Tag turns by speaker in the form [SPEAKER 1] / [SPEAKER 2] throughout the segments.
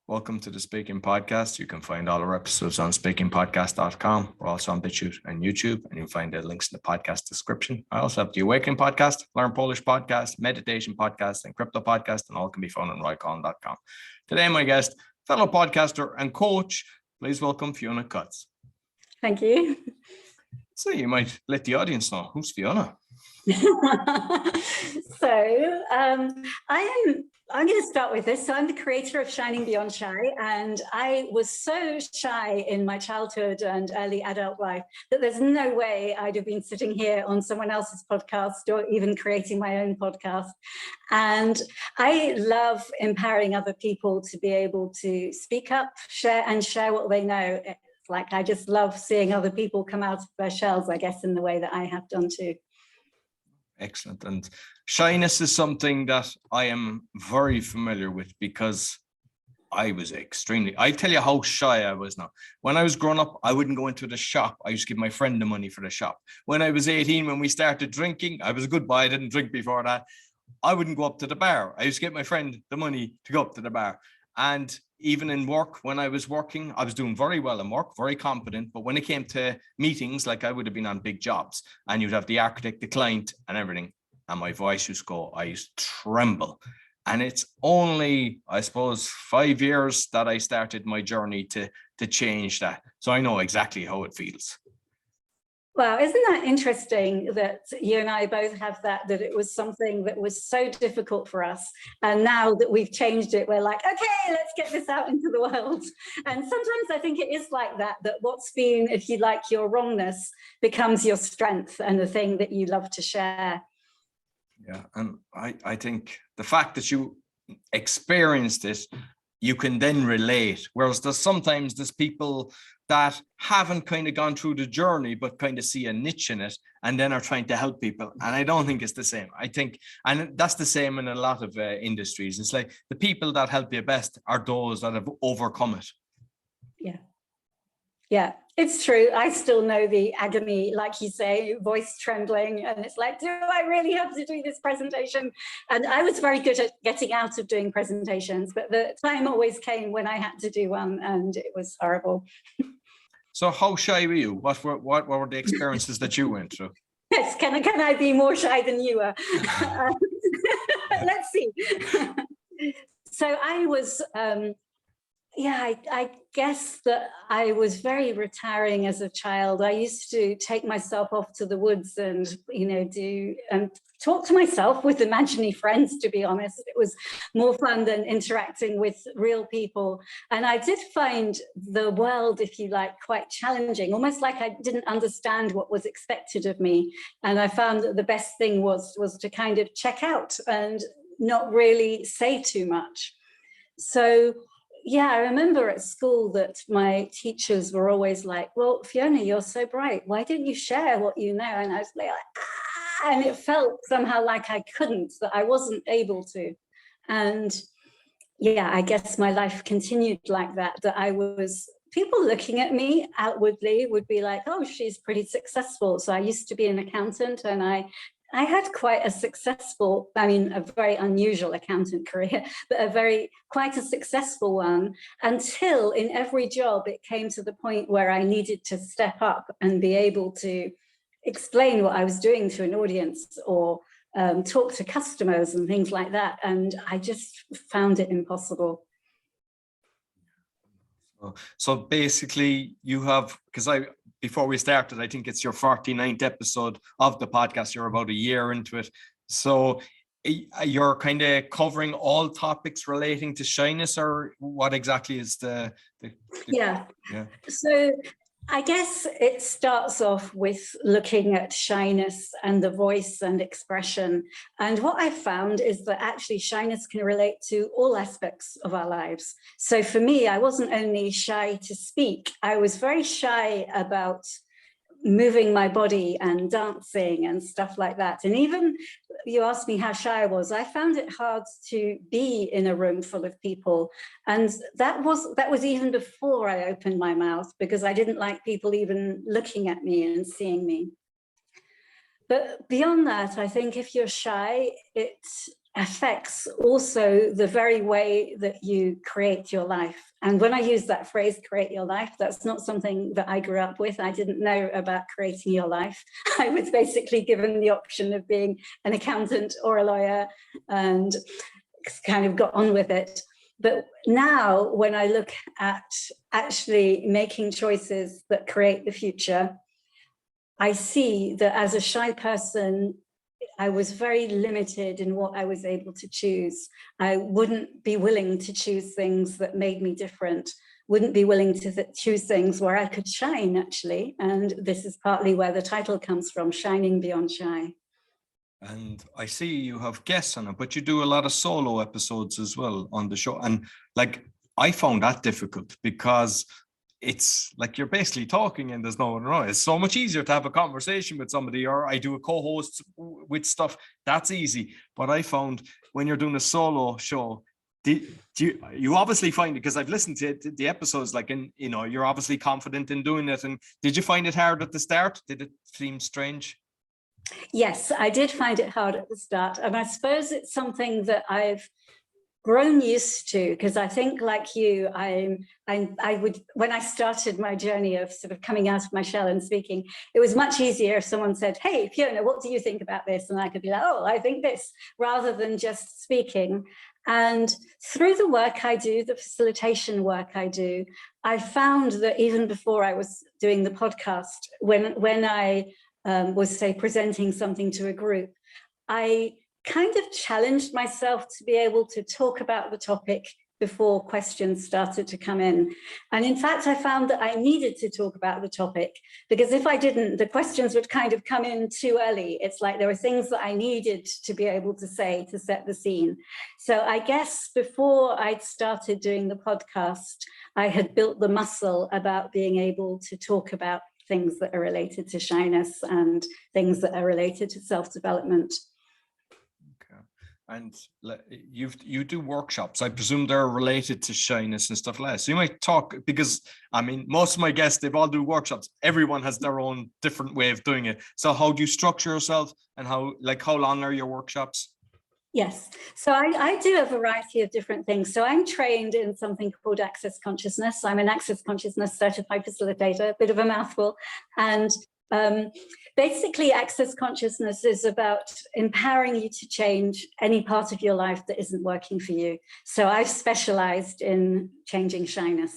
[SPEAKER 1] Welcome to the Speaking Podcast. You can find all our episodes on speakingpodcast.com. We're also on BitChute and YouTube, and you'll find the links in the podcast description. I also have the Awakening Podcast, Learn Polish Podcast, Meditation Podcast, and Crypto Podcast, and all can be found on roycon.com. Today, my guest, fellow podcaster and coach, please welcome Fiona Cutts.
[SPEAKER 2] Thank you.
[SPEAKER 1] So you might let the audience know, who's Fiona?
[SPEAKER 2] I'm going to start with this. So I'm the creator of Shining Beyond Shy, and I was so shy in my childhood and early adult life that there's no way I'd have been sitting here on someone else's podcast or even creating my own podcast. And I love empowering other people to be able to speak up, share what they know. It's like I just love seeing other people come out of their shells, I guess, in the way that I have done too.
[SPEAKER 1] Excellent. And shyness is something that I am very familiar with because I was I'll tell you how shy I was now. When I was growing up, I wouldn't go into the shop. I used to give my friend the money for the shop. When I was 18, when we started drinking, I was a good boy. I didn't drink before that. I wouldn't go up to the bar. I used to get my friend the money to go up to the bar. And even in work, when I was working, I was doing very well in work, very competent. But when it came to meetings, like I would have been on big jobs and you'd have the architect, the client and everything. And my voice used to go, I used to tremble. And it's only, I suppose, 5 years that I started my journey to change that. So I know exactly how it feels.
[SPEAKER 2] Wow, isn't that interesting that you and I both have that it was something that was so difficult for us. And now that we've changed it, we're like, okay, let's get this out into the world. And sometimes I think it is like that what's been, if you like, your wrongness becomes your strength and the thing that you love to share.
[SPEAKER 1] Yeah, and I think the fact that you experienced it, you can then relate. Whereas there's people that haven't kind of gone through the journey, but kind of see a niche in it and then are trying to help people. And I don't think it's the same. I think, and that's the same in a lot of industries. It's like the people that help you best are those that have overcome it.
[SPEAKER 2] Yeah, it's true. I still know the agony, like you say, voice trembling. And it's like, do I really have to do this presentation? And I was very good at getting out of doing presentations, but the time always came when I had to do one and it was horrible.
[SPEAKER 1] So how shy were you? What were the experiences that you went through?
[SPEAKER 2] Yes, can I be more shy than you are? Let's see. So I was... I guess that I was very retiring as a child. I used to take myself off to the woods and, talk to myself with imaginary friends, to be honest. It was more fun than interacting with real people. And I did find the world, if you like, quite challenging, almost like I didn't understand what was expected of me. And I found that the best thing was to kind of check out and not really say too much. So yeah, I remember at school that my teachers were always like, well, Fiona, you're so bright. Why didn't you share what you know? And I was like, and it felt somehow like I couldn't, that I wasn't able to. And yeah, I guess my life continued like that people looking at me outwardly would be like, oh, she's pretty successful. So I used to be an accountant and I had quite a successful, a very unusual accountant career, but quite a successful one, until in every job it came to the point where I needed to step up and be able to explain what I was doing to an audience or talk to customers and things like that. And I just found it impossible.
[SPEAKER 1] So basically you have, before we started, I think it's your 49th episode of the podcast. You're about a year into it. So you're kind of covering all topics relating to shyness, or what exactly is the...
[SPEAKER 2] Yeah. So I guess it starts off with looking at shyness and the voice and expression. And what I found is that actually shyness can relate to all aspects of our lives. So for me, I wasn't only shy to speak, I was very shy about moving my body and dancing and stuff like that. And even you asked me how shy I was, I found it hard to be in a room full of people. And that was even before I opened my mouth, because I didn't like people even looking at me and seeing me. But beyond that, I think if you're shy, affects also the very way that you create your life. And when I use that phrase, create your life, that's not something that I grew up with. I didn't know about creating your life. I was basically given the option of being an accountant or a lawyer and kind of got on with it. But now when I look at actually making choices that create the future, I see that as a shy person, I was very limited in what I was able to choose. I wouldn't be willing to choose things that made me different, wouldn't be willing to choose things where I could shine, actually. And this is partly where the title comes from, Shining Beyond Shy.
[SPEAKER 1] And I see you have guests on it, but you do a lot of solo episodes as well on the show. And like, I found that difficult because it's like you're basically talking and there's no one around. It's so much easier to have a conversation with somebody, or I do a co-host with stuff. That's easy. But I found when you're doing a solo show, you obviously find it, because I've listened to the episodes, like, in, you know, you're obviously confident in doing it. And did you find it hard at the start? Did it seem strange?
[SPEAKER 2] Yes, I did find it hard at the start. And I suppose it's something that I've grown used to, because I think, like you, I would, when I started my journey of sort of coming out of my shell and speaking, it was much easier if someone said, hey, Fiona, what do you think about this? And I could be like, oh, I think this, rather than just speaking. And through the work I do, the facilitation work I do, I found that even before I was doing the podcast, when I was, say, presenting something to a group, I kind of challenged myself to be able to talk about the topic before questions started to come in. And in fact, I found that I needed to talk about the topic, because if I didn't, the questions would kind of come in too early. It's like there were things that I needed to be able to say to set the scene. So I guess before I'd started doing the podcast, I had built the muscle about being able to talk about things that are related to shyness and things that are related to self-development.
[SPEAKER 1] And you do workshops. I presume they're related to shyness and stuff like that. So you might talk, because I mean, most of my guests, they've all do workshops. Everyone has their own different way of doing it. So how do you structure yourself, and how long are your workshops?
[SPEAKER 2] Yes, so I do a variety of different things. So I'm trained in something called Access Consciousness. I'm an Access Consciousness certified facilitator, a bit of a mouthful. And basically, Access Consciousness is about empowering you to change any part of your life that isn't working for you. So I've specialized in changing shyness.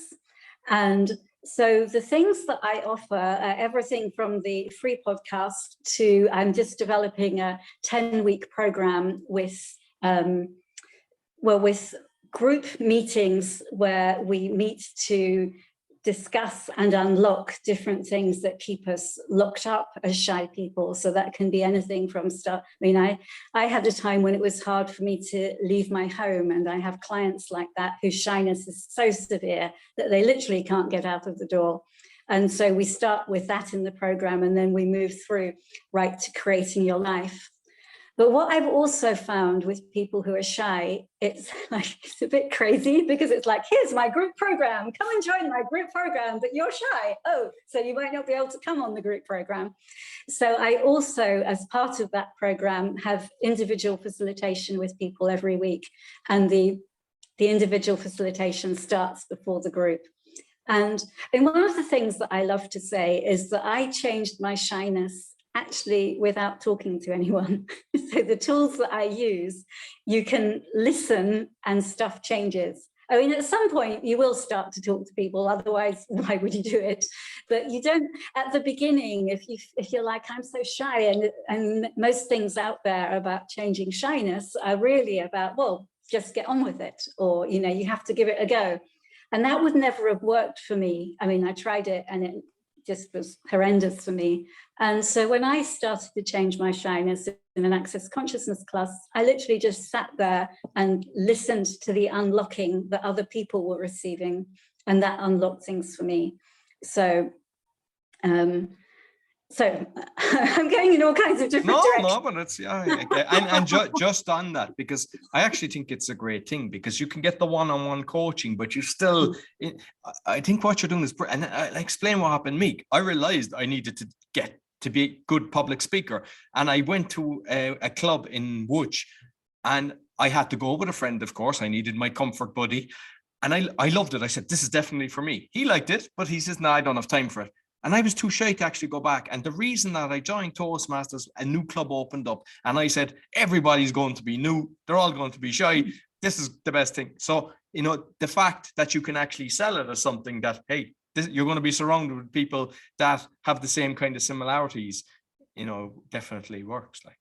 [SPEAKER 2] And so the things that I offer are everything from the free podcast to, I'm just developing a 10-week program with, with group meetings where we meet to discuss and unlock different things that keep us locked up as shy people. So that can be anything from stuff. I mean, I had a time when it was hard for me to leave my home, and I have clients like that whose shyness is so severe that they literally can't get out of the door. And so we start with that in the program, and then we move through right to creating your life. But what I've also found with people who are shy, it's a bit crazy, because it's like, here's my group program, come and join my group program, but you're shy. Oh, so you might not be able to come on the group program. So I also, as part of that program, have individual facilitation with people every week. And the individual facilitation starts before the group. And one of the things that I love to say is that I changed my shyness actually without talking to anyone. So the tools that I use, you can listen and stuff changes. I mean, at some point you will start to talk to people, otherwise why would you do it? But you don't, at the beginning, if you're like, I'm so shy, and most things out there about changing shyness are really about, well, just get on with it, or, you know, you have to give it a go. And that would never have worked for me. I mean, I tried it and it just was horrendous for me. And so when I started to change my shyness in an Access Consciousness class, I literally just sat there and listened to the unlocking that other people were receiving, and that unlocked things for me. So I'm going in all kinds of different directions.
[SPEAKER 1] No, but it's, yeah, and just on that, because I actually think it's a great thing, because you can get the one-on-one coaching, but you still, I think what you're doing is, and I explain what happened to me. I realized I needed to get to be a good public speaker, and I went to a club in Woolwich, and I had to go with a friend, of course. I needed my comfort buddy. And I loved it. I said, this is definitely for me. He liked it, but he says, no, I don't have time for it. And I was too shy to actually go back. And the reason that I joined Toastmasters, a new club opened up. And I said, everybody's going to be new. They're all going to be shy. This is the best thing. So, you know, the fact that you can actually sell it as something that, hey, you're going to be surrounded with people that have the same kind of similarities, you know, definitely works. Like,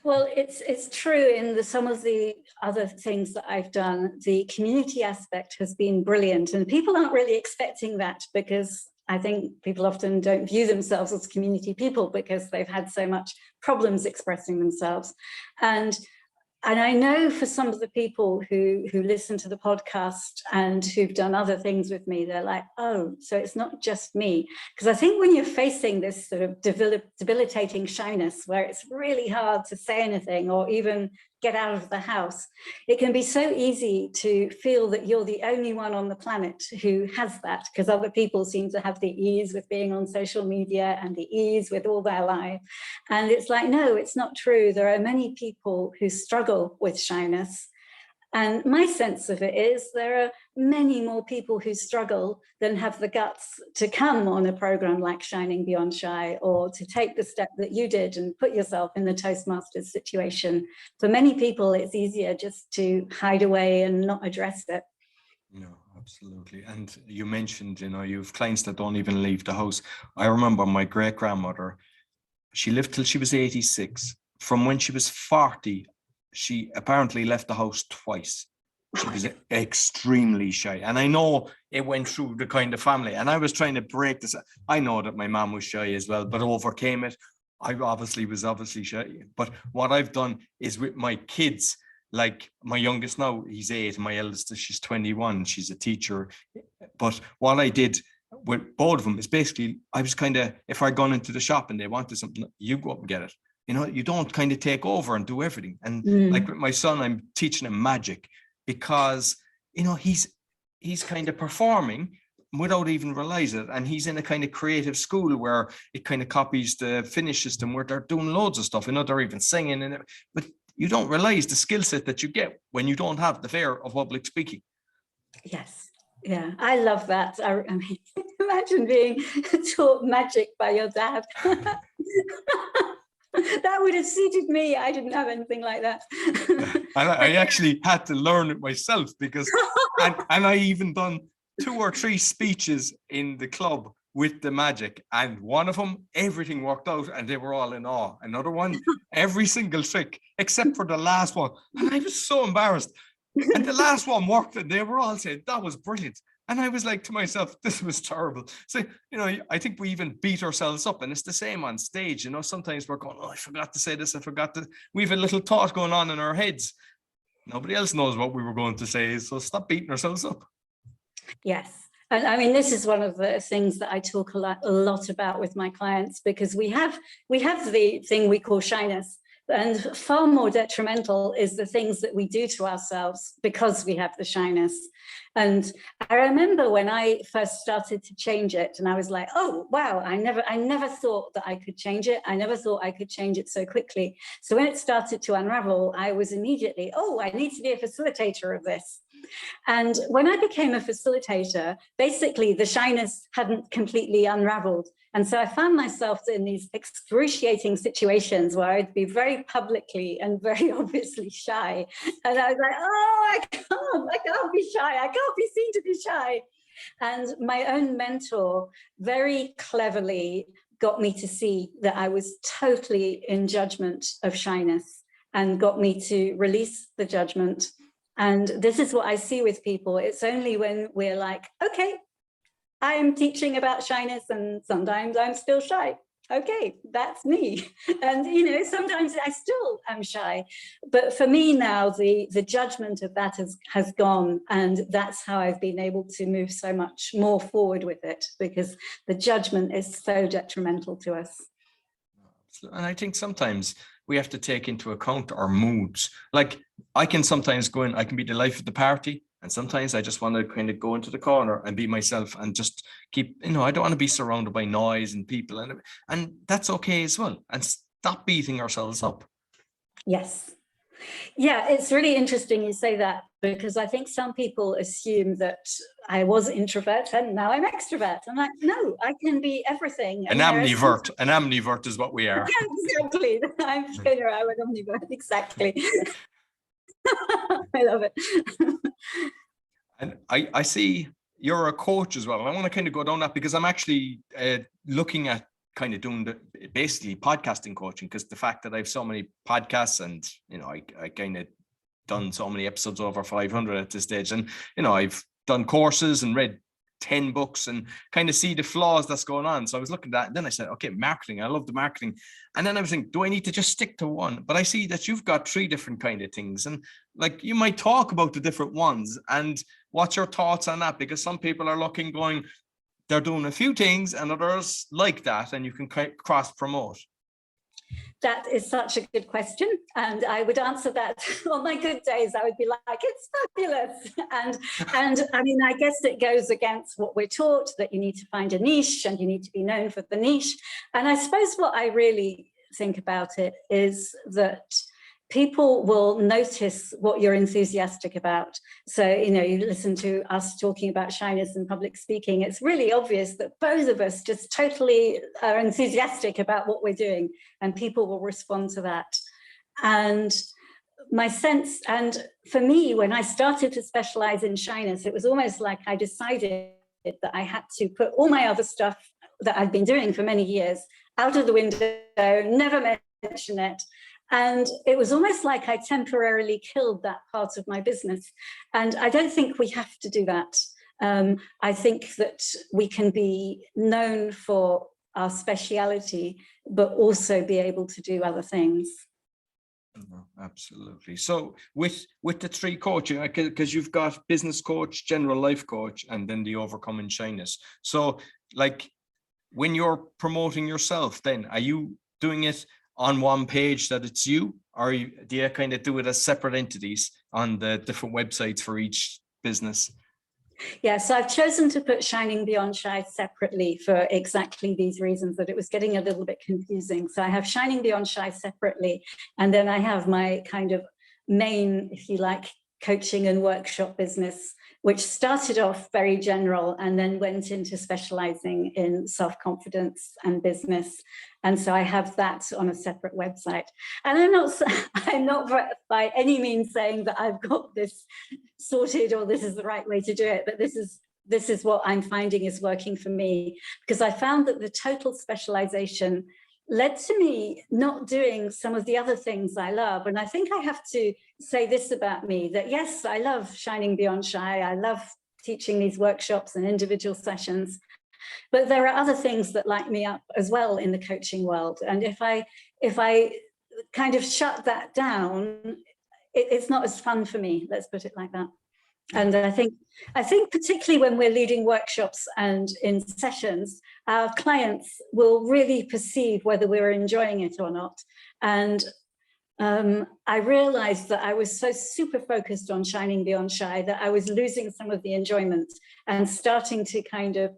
[SPEAKER 2] well, it's true in some of the other things that I've done. The community aspect has been brilliant, and people aren't really expecting that, because I think people often don't view themselves as community people because they've had so much problems expressing themselves. And I know for some of the people who listen to the podcast and who've done other things with me, they're like, oh, so it's not just me. Because I think when you're facing this sort of debilitating shyness, where it's really hard to say anything or even get out of the house, it can be so easy to feel that you're the only one on the planet who has that, because other people seem to have the ease with being on social media and the ease with all their life. And it's like, no, it's not true. There are many people who struggle with shyness. And my sense of it is there are many more people who struggle than have the guts to come on a program like Shining Beyond Shy, or to take the step that you did and put yourself in the Toastmasters situation. For many people, it's easier just to hide away and not address it.
[SPEAKER 1] no, absolutely. And you mentioned, you know, you've clients that don't even leave the house. I remember my great grandmother, she lived till she was 86. From when she was 40, she apparently left the house twice. She was extremely shy. And I know it went through the kind of family. And I was trying to break this. I know that my mom was shy as well, but overcame it. I was shy. But what I've done is with my kids, like my youngest now, he's 8. My eldest, she's 21. She's a teacher. But what I did with both of them is basically, I was kind of, if I'd gone into the shop and they wanted something, you go up and get it. You know, you don't kind of take over and do everything. And like with my son, I'm teaching him magic because, you know, he's kind of performing without even realize it. And he's in a kind of creative school where it kind of copies the Finnish system, where they're doing loads of stuff. You know, they're even singing and but you don't realize the skill set that you get when you don't have the fear of public speaking.
[SPEAKER 2] Yes. Yeah, I love that. I mean, imagine being taught magic by your dad. That would have suited me. I didn't have anything like that.
[SPEAKER 1] And I actually had to learn it myself because, and I even done 2 or 3 speeches in the club with the magic, and one of them, everything worked out and they were all in awe. Another one, every single trick except for the last one. And I was so embarrassed. And the last one worked and they were all saying, that was brilliant. And I was like to myself, this was terrible. So, you know, I think we even beat ourselves up, and it's the same on stage. You know, sometimes we're going, oh, I forgot to say this. I forgot to, we have a little thought going on in our heads. Nobody else knows what we were going to say. So stop beating ourselves up.
[SPEAKER 2] Yes. And I mean, this is one of the things that I talk a lot about with my clients, because we have the thing we call shyness. And far more detrimental is the things that we do to ourselves because we have the shyness. And I remember when I first started to change it, and I was like, oh, wow, I never thought that I could change it. I never thought I could change it so quickly. So when it started to unravel, I was immediately, oh, I need to be a facilitator of this. And when I became a facilitator, basically the shyness hadn't completely unraveled. And so I found myself in these excruciating situations where I'd be very publicly and very obviously shy. And I was like, oh, I can't be shy. I can't be seen to be shy. And my own mentor very cleverly got me to see that I was totally in judgment of shyness, and got me to release the judgment. And this is what I see with people. It's only when we're like, okay, I'm teaching about shyness and sometimes I'm still shy. Okay, that's me. And, you know, sometimes I still am shy. But for me now, the judgment of that has gone. And that's how I've been able to move so much more forward with it, because the judgment is so detrimental to us.
[SPEAKER 1] And I think sometimes we have to take into account our moods. Like I can sometimes go in, I can be the life of the party. And sometimes I just want to kind of go into the corner and be myself and just keep, you know, I don't want to be surrounded by noise and people, and that's okay as well. And stop beating ourselves up.
[SPEAKER 2] Yes. Yeah, it's really interesting you say that, because I think some people assume that I was introvert and now I'm extrovert. I'm like, no, I can be everything.
[SPEAKER 1] An amnivert is what we are.
[SPEAKER 2] Exactly. I'm Fiona, I'm an omnivert, exactly. I love it.
[SPEAKER 1] And I see you're a coach as well. And I want to kind of go down that because I'm actually looking at kind of doing basically podcasting coaching, because the fact that I have so many podcasts and, you know, I kind of done so many episodes, over 500 at this stage. And, you know, I've done courses and read 10 books and kind of see the flaws that's going on. So I was looking at that, and then I said, okay, marketing, I love the marketing. And then I was thinking, do I need to just stick to one? But I see that you've got 3 different kind of things, and like you might talk about the different ones. And what's your thoughts on that? Because some people are looking, going, they're doing a few things and others like that, and you can cross promote.
[SPEAKER 2] That is such a good question. And I would answer that on my good days. I would be like, it's fabulous. And I mean, I guess it goes against what we're taught, that you need to find a niche and you need to be known for the niche. And I suppose what I really think about it is that people will notice what you're enthusiastic about. So, you know, you listen to us talking about shyness and public speaking, it's really obvious that both of us just totally are enthusiastic about what we're doing, and people will respond to that. And my sense, and for me, when I started to specialize in shyness, it was almost like I decided that I had to put all my other stuff that I've been doing for many years out of the window, never mention it. And it was almost like I temporarily killed that part of my business. And I don't think we have to do that. I think that we can be known for our speciality, but also be able to do other things.
[SPEAKER 1] Absolutely. So with the 3 coaching, because you've got business coach, general life coach, and then the overcoming shyness. So like when you're promoting yourself, then are you doing it on one page that it's you, or do you kind of do it as separate entities on the different websites for each business?
[SPEAKER 2] Yeah, so I've chosen to put Shining Beyond Shy separately for exactly these reasons, that it was getting a little bit confusing. So I have Shining Beyond Shy separately, and then I have my kind of main, if you like, coaching and workshop business, which started off very general and then went into specializing in self-confidence and business. And so I have that on a separate website. And I'm not by any means saying that I've got this sorted or this is the right way to do it, but this is what I'm finding is working for me, because I found that the total specialization led to me not doing some of the other things I love. And I think I have to say this about me, that yes, I love Shining Beyond Shy. I love teaching these workshops and individual sessions, but there are other things that light me up as well in the coaching world. And if I kind of shut that down, it's not as fun for me, let's put it like that. And I think particularly when we're leading workshops and in sessions, our clients will really perceive whether we're enjoying it or not. And I realized that I was so super focused on Shining Beyond Shy that I was losing some of the enjoyment, and starting to kind of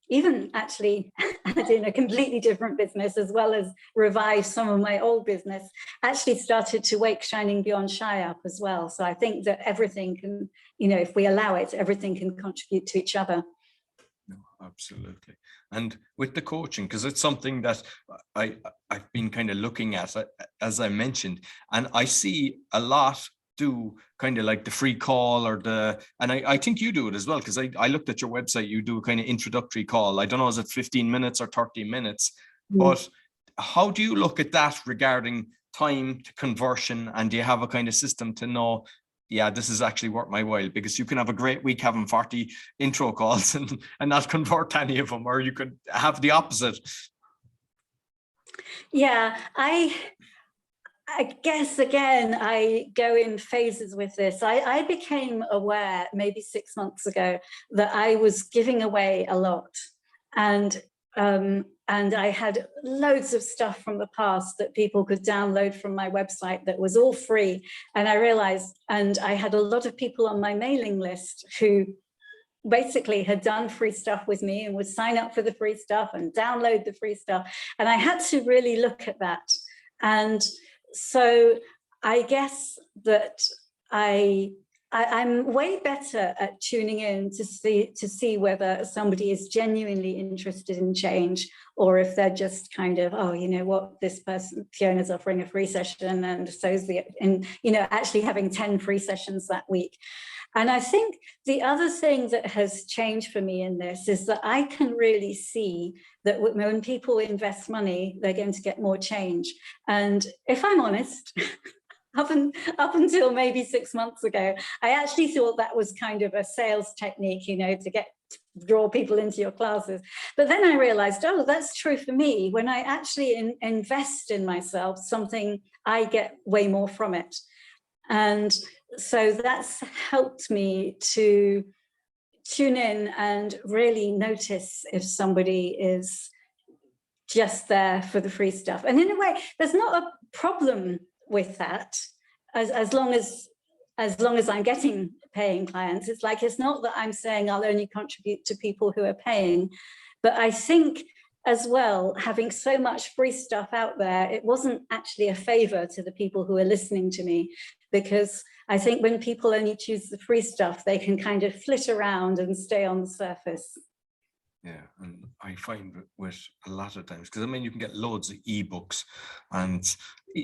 [SPEAKER 2] even actually add in a completely different business, as well as revive some of my old business, actually started to wake Shining Beyond Shy up as well. So I think that everything can, you know, if we allow it, everything can contribute to each other.
[SPEAKER 1] No, absolutely. And with the coaching, because it's something that I've been kind of looking at, as I mentioned, and I see a lot do kind of like the free call or and I think you do it as well, because I looked at your website, you do a kind of introductory call. I don't know, is it 15 minutes or 30 minutes? But how do you look at that regarding time to conversion? And do you have a kind of system to know, yeah, this is actually worth my while? Because you can have a great week having 40 intro calls and not convert any of them, or you could have the opposite.
[SPEAKER 2] Yeah, I guess, again, I go in phases with this. I became aware maybe 6 months ago that I was giving away a lot. And I had loads of stuff from the past that people could download from my website that was all free. And I realized, and I had a lot of people on my mailing list who basically had done free stuff with me and would sign up for the free stuff and download the free stuff. And I had to really look at that. And so I guess that I'm way better at tuning in to see whether somebody is genuinely interested in change, or if they're just kind of, oh, you know what, this person, Fiona's offering a free session, and so's actually having 10 free sessions that week. And I think the other thing that has changed for me in this is that I can really see that when people invest money, they're going to get more change. And if I'm honest, up until maybe 6 months ago, I actually thought that was kind of a sales technique, to draw people into your classes. But then I realized, oh, that's true for me. When I actually invest in myself, something, I get way more from it. And so that's helped me to tune in and really notice if somebody is just there for the free stuff. And in a way, there's not a problem with that, as long as I'm getting paying clients. It's like, it's not that I'm saying I'll only contribute to people who are paying, but I think as well, having so much free stuff out there, it wasn't actually a favor to the people who are listening to me, because I think when people only choose the free stuff, they can kind of flit around and stay on the surface.
[SPEAKER 1] Yeah, and I find with a lot of times, because I mean, you can get loads of ebooks and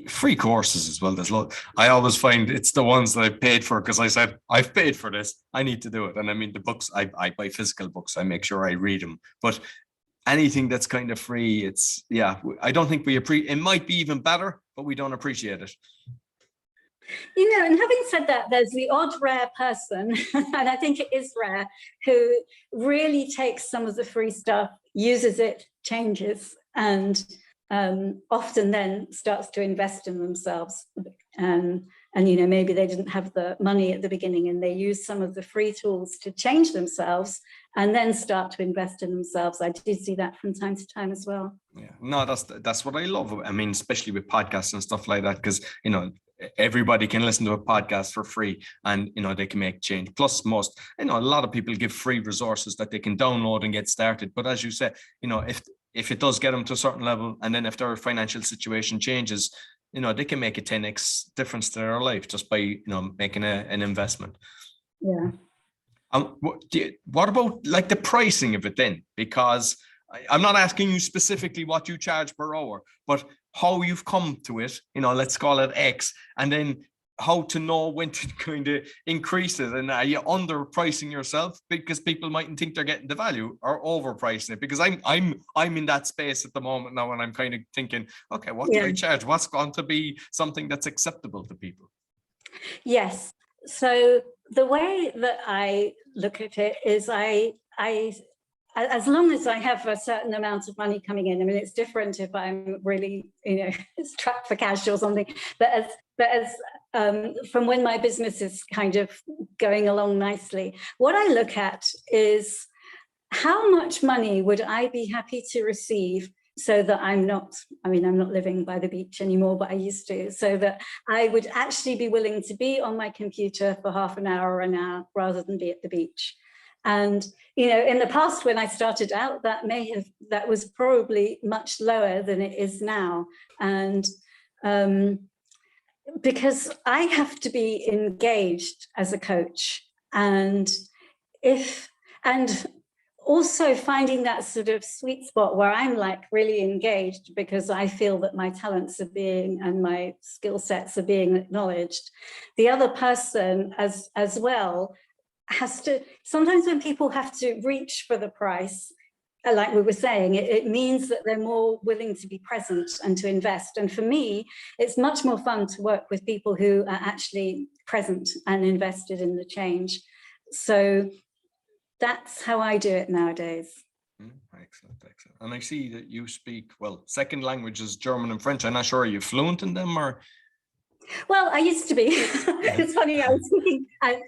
[SPEAKER 1] free courses as well. There's lots. I always find it's the ones that I paid for, because I said, I've paid for this, I need to do it. And I mean, the books, I buy physical books, I make sure I read them. But anything that's kind of free, it's, yeah, I don't think we appreciate. It might be even better, but we don't appreciate it.
[SPEAKER 2] And having said that, there's the odd rare person, and I think it is rare, who really takes some of the free stuff, uses it, changes, and often then starts to invest in themselves. And maybe they didn't have the money at the beginning, and they use some of the free tools to change themselves and then start to invest in themselves. I do see that from time to time as well.
[SPEAKER 1] Yeah, no, that's what I love. I mean, especially with podcasts and stuff like that, because everybody can listen to a podcast for free, and they can make change. Plus, a lot of people give free resources that they can download and get started. But as you said, if it does get them to a certain level, and then if their financial situation changes, they can make a 10x difference to their life just by making an investment.
[SPEAKER 2] Yeah.
[SPEAKER 1] What about like the pricing of it then? Because I'm not asking you specifically what you charge per hour, but how you've come to it, let's call it X, and then how to know when to kind of increase it. And are you underpricing yourself because people mightn't think they're getting the value, or overpricing it? Because I'm in that space at the moment now, and I'm kind of thinking, okay, what do I charge? What's going to be something that's acceptable to people?
[SPEAKER 2] Yes. So the way that I look at it is as long as I have a certain amount of money coming in. I mean, it's different if I'm really, strapped for cash or something. But as from when my business is kind of going along nicely, what I look at is how much money would I be happy to receive, so that I'm not living by the beach anymore, but I used to, so that I would actually be willing to be on my computer for half an hour or an hour rather than be at the beach. And, in the past, when I started out, that was probably much lower than it is now. And because I have to be engaged as a coach, and also finding that sort of sweet spot where I'm like really engaged, because I feel that my talents and my skill sets are being acknowledged. The other person as well has to, sometimes when people have to reach for the price, like we were saying, it means that they're more willing to be present and to invest. And for me, it's much more fun to work with people who are actually present and invested in the change. So that's how I do it nowadays.
[SPEAKER 1] Excellent. And I see that you speak, second language is German and French. I'm not sure, are you fluent in them or?
[SPEAKER 2] Well, I used to be. It's funny, I was thinking,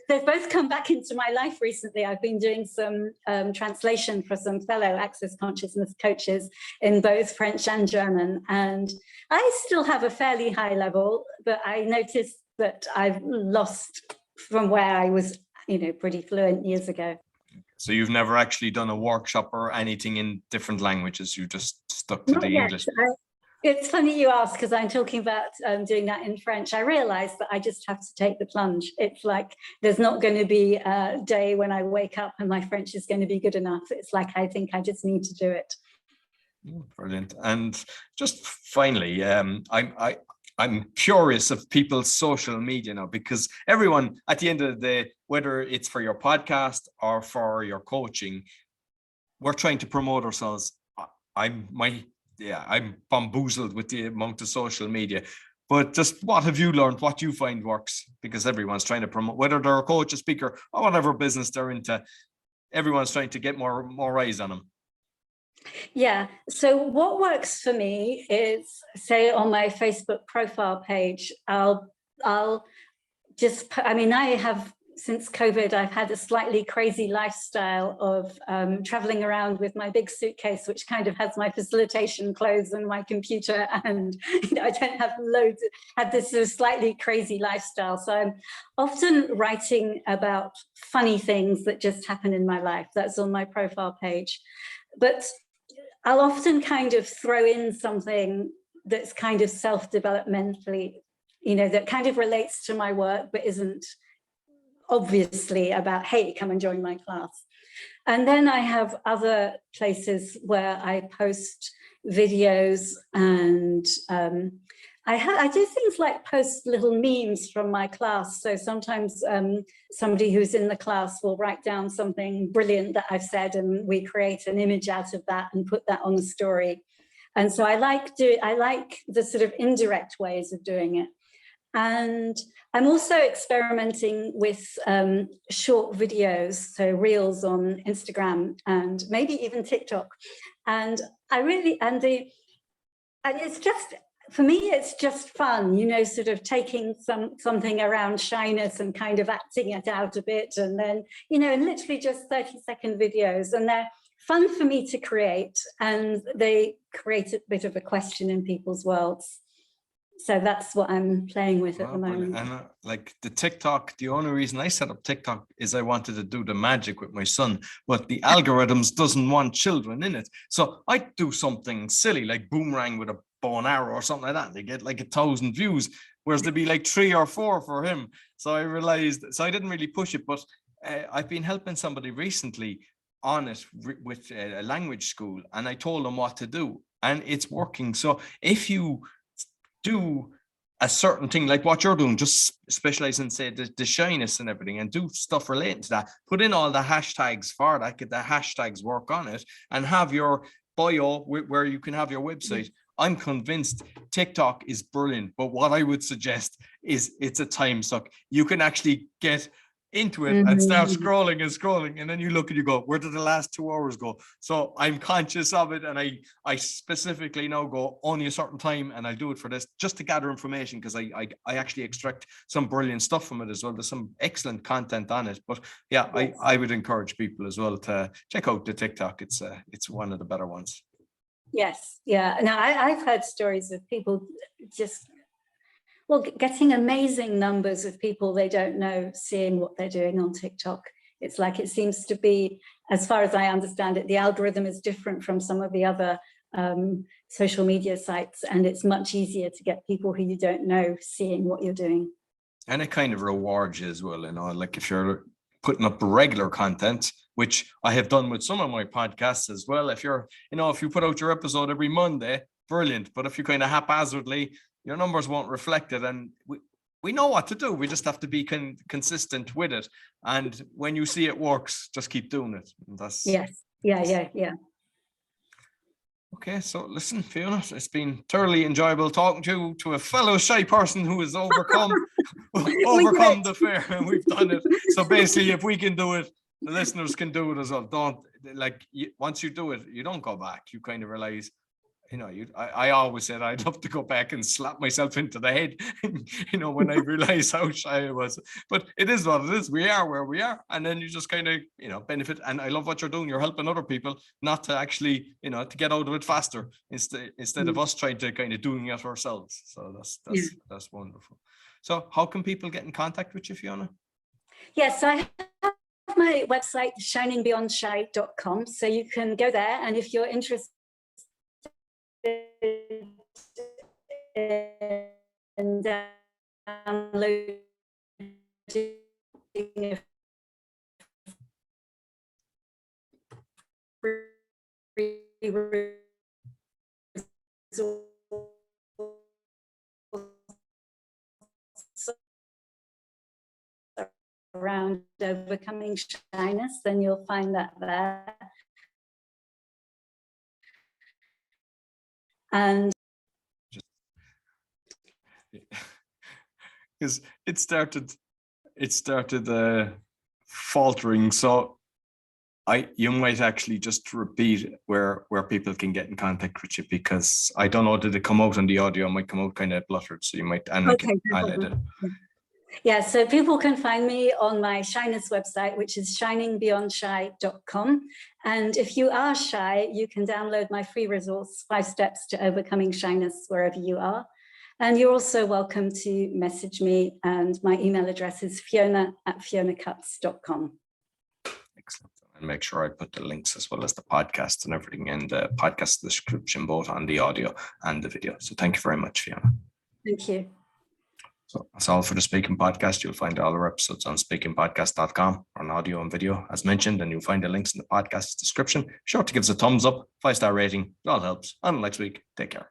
[SPEAKER 2] they've both come back into my life recently. I've been doing some translation for some fellow access consciousness coaches in both French and German. And I still have a fairly high level, but I noticed that I've lost from where I was, pretty fluent years ago.
[SPEAKER 1] So you've never actually done a workshop or anything in different languages? You just stuck to the English?
[SPEAKER 2] It's funny you ask, because I'm talking about doing that in French. I realized that I just have to take the plunge. It's like there's not going to be a day when I wake up and my French is going to be good enough. It's like I think I just need to do it.
[SPEAKER 1] Brilliant. And just finally, I'm curious of people's social media now, because everyone at the end of the day, whether it's for your podcast or for your coaching, we're trying to promote ourselves. I'm bamboozled with the amount of social media, but just what have you learned? What you find works? Because everyone's trying to promote, whether they're a coach, a speaker, or whatever business they're into, everyone's trying to get more eyes on them.
[SPEAKER 2] Yeah. So what works for me is, say, on my Facebook profile page, I'll just, I mean, I have, since COVID, I've had a slightly crazy lifestyle of traveling around with my big suitcase, which kind of has my facilitation clothes and my computer, and I don't have loads, had this sort of slightly crazy lifestyle. So I'm often writing about funny things that just happen in my life. That's on my profile page. But I'll often kind of throw in something that's kind of self-developmentally, that kind of relates to my work, but isn't obviously about, hey, come and join my class. And then I have other places where I post videos, and I do things like post little memes from my class. So sometimes somebody who's in the class will write down something brilliant that I've said, and we create an image out of that and put that on the story. And so I like the sort of indirect ways of doing it. And I'm also experimenting with short videos, so reels on Instagram and maybe even TikTok. And it's just, for me, it's just fun, sort of taking something around shyness and kind of acting it out a bit. And then, and literally just 30-second videos. And they're fun for me to create, and they create a bit of a question in people's worlds. So that's what I'm playing with at the moment.
[SPEAKER 1] And like the TikTok, the only reason I set up TikTok is I wanted to do the magic with my son, but the algorithms doesn't want children in it. So I do something silly like boomerang with a bow and arrow or something like that. They get like 1,000 views, whereas there'd be like 3 or 4 for him. So I realized, so I didn't really push it, but I've been helping somebody recently on it with a language school, and I told them what to do, and it's working. So if you do a certain thing like what you're doing, just specialize in, say, the shyness and everything, and do stuff relating to that, put in all the hashtags for that, get the hashtags work on it, and have your bio where you can have your website. I'm convinced TikTok is brilliant, but what I would suggest is it's a time suck. You can actually get into it and start scrolling, and then you look and you go, where did the last 2 hours go? So I'm conscious of it, and I specifically now go only a certain time, and I do it for this, just to gather information, because I actually extract some brilliant stuff from it as well. There's some excellent content on it. But yeah, I would encourage people as well to check out the TikTok. It's one of the better ones.
[SPEAKER 2] Yes, yeah. Now I've heard stories of people just, well, getting amazing numbers of people they don't know seeing what they're doing on TikTok. It's like, it seems to be, as far as I understand it, the algorithm is different from some of the other social media sites, and it's much easier to get people who you don't know seeing what you're doing.
[SPEAKER 1] And it kind of rewards you as well, like if you're putting up regular content, which I have done with some of my podcasts as well. If you're, if you put out your episode every Monday, brilliant. But if you kind of haphazardly, your numbers won't reflect it. And we know what to do. We just have to be consistent with it. And when you see it works, just keep doing it. And that's
[SPEAKER 2] yes. Yeah.
[SPEAKER 1] Okay, so listen, Fiona, it's been thoroughly enjoyable talking to a fellow shy person who has overcome the fear, and we've done it. So basically, if we can do it, the listeners can do it as well. Once you do it, you don't go back. You kind of realize, I always said I'd love to go back and slap myself into the head, when I realized how shy I was. But it is what it is. We are where we are. And then you just kind of, benefit. And I love what you're doing. You're helping other people not to actually, to get out of it faster instead of us trying to kind of doing it ourselves. So that's wonderful. So how can people get in contact with you, Fiona?
[SPEAKER 2] Yes, I have my website, shiningbeyondshy.com. So you can go there. And if you're interested in downloading a free resource around overcoming shyness, then you'll find that there. And
[SPEAKER 1] because it started faltering, so you might actually just repeat where people can get in contact with you, because I don't know, did it come out on the audio? It might come out kind of bluttered, so you might, and I can highlight it.
[SPEAKER 2] Yeah, so people can find me on my Shyness website, which is shiningbeyondshy.com. And if you are shy, you can download my free resource, 5 Steps to Overcoming Shyness, wherever you are. And you're also welcome to message me, and my email address is fiona@fionacuts.com.
[SPEAKER 1] Excellent. And make sure I put the links as well as the podcast and everything in the podcast description, both on the audio and the video. So thank you very much, Fiona.
[SPEAKER 2] Thank you.
[SPEAKER 1] So that's all for the Speaking Podcast. You'll find all our episodes on speakingpodcast.com on audio and video, as mentioned, and you'll find the links in the podcast description. Be sure to give us a thumbs up, 5-star rating. It all helps. Until next week, take care.